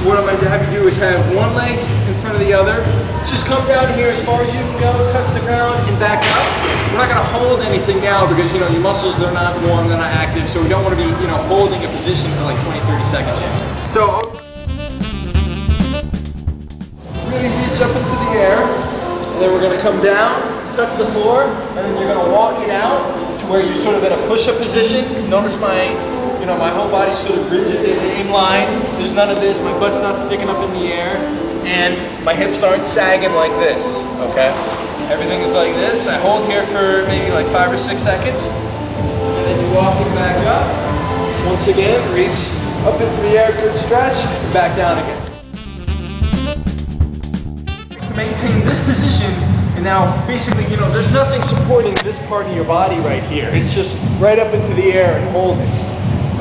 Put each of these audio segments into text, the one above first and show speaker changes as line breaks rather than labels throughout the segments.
what I'm going to have you do is have one leg in front of the other. Just come down here as far as you can go, touch the ground, and back up. We're not going to hold anything now because, you know, your muscles, they're not warm, they're not active, so we don't want to be, you know, holding a position for like 20, 30 seconds yet. So, really reach up into the air, and then we're going to come down, touch the floor, and then you're going to walk it out to where you're sort of in a push-up position. Notice my, you know, my whole body's sort of rigid in line. There's none of this, my butt's not sticking up in the air, and my hips aren't sagging like this, okay? Everything is like this. I hold here for maybe like 5 or 6 seconds, and then you walk it back up. Once again, reach up into the air, good stretch, and back down again. Maintain this position, and now basically, you know, there's nothing supporting this part of your body right here. It's just right up into the air and hold it,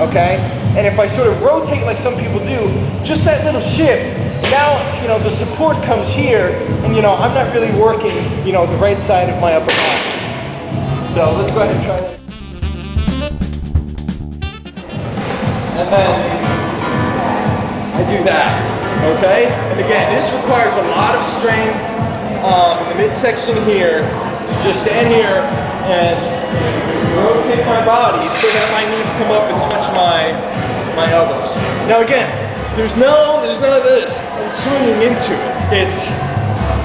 okay? And if I sort of rotate like some people do, just that little shift, now, you know, the support comes here, and you know, I'm not really working, you know, the right side of my upper body. So let's go ahead and try that. And then I do that, okay? And again, this requires a lot of strength in the midsection here to just stand here and rotate my body so that my knees come up and touch my elbows. Now again, there's none of this. I'm swinging into it. It's,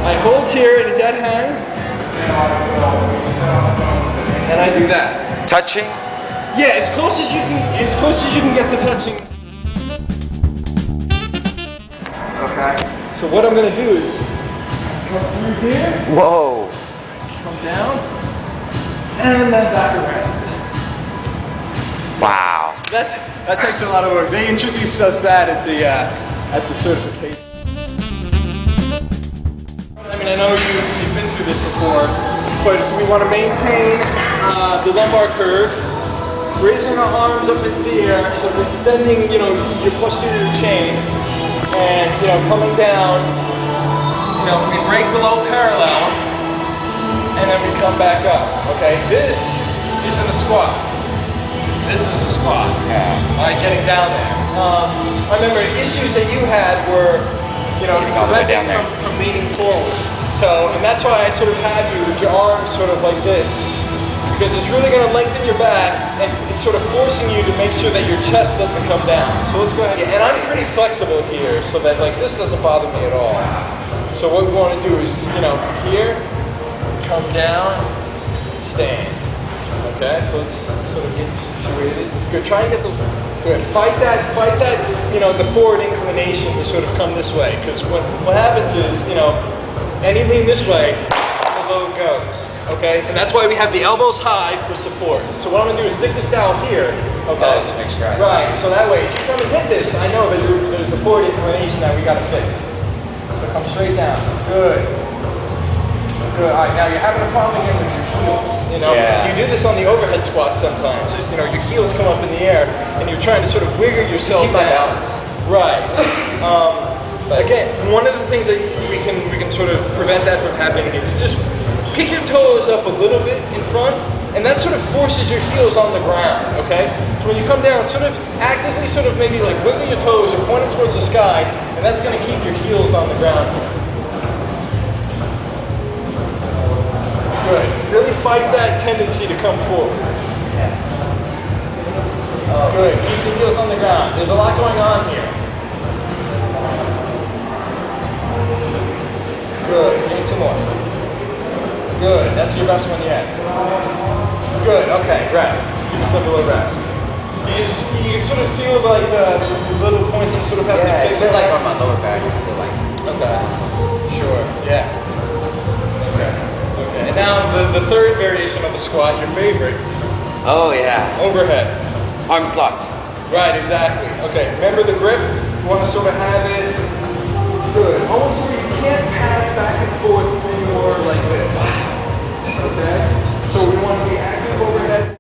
I hold here in a dead hang, and I do that.
Touching?
Yeah, as close as you can get to touching. Okay. So what I'm gonna do is come through here.
Whoa.
Come down, and then back around.
Wow.
That takes a lot of work. They introduced us that at the certification. I mean, I know you've been through this before, but we want to maintain the lumbar curve, raising our arms up into the air, so extending, you know, your posterior chain, and you know, coming down. You know, we break below parallel, and then we come back up. Okay, this isn't a squat. This is a squat.
Yeah.
All right, getting down there. I remember issues that you had were, you know, preventing from leaning forward. So, and that's why I sort of have you with your arms sort of like this, because it's really going to lengthen your back, and it's sort of forcing you to make sure that your chest doesn't come down. So let's go ahead. And I'm pretty flexible here, so that like this doesn't bother me at all. So what we want to do is, you know, here, come down, stand. Okay, so let's sort of get situated. Good, try and get the, good, fight that, you know, the forward inclination to sort of come this way. Because what happens is, you know, any lean this way, the load goes, okay? And that's why we have the elbows high for support. So what I'm gonna do is stick this down here, okay?
Oh, extra.
Right, so that way, if you come and hit this, I know that there's a forward inclination that we gotta fix. So come straight down, good. Good. All right, now you're having a problem again with your heels. You know, you do this on the overhead squat sometimes. Just, you know, your heels come up in the air, and you're trying to sort of wiggle yourself
Keep my
down.
balance.
Right. But again, one of the things that we can sort of prevent that from happening is just kick your toes up a little bit in front, and that sort of forces your heels on the ground. Okay. So when you come down, sort of actively, sort of maybe like wiggle your toes or point them towards the sky, and that's going to keep your heels on the ground. Good. Really fight that tendency to come forward. Good. Keep the heels on the ground. There's a lot going on here. Good. Give me 2 more. Good. That's your best one yet. Good. Okay. Rest. Give yourself a little rest. You can sort of feel like the little points that sort of have to
fix.
feel
like on my lower back. I feel like.
Okay. Sure. Yeah. Okay. Okay. And now the third variation of the squat, your favorite.
Oh yeah.
Overhead.
Arms locked.
Right, exactly. Okay, remember the grip? You want to sort of have it good. Almost where you can't pass back and forth anymore like this. Okay? So we want to be active overhead.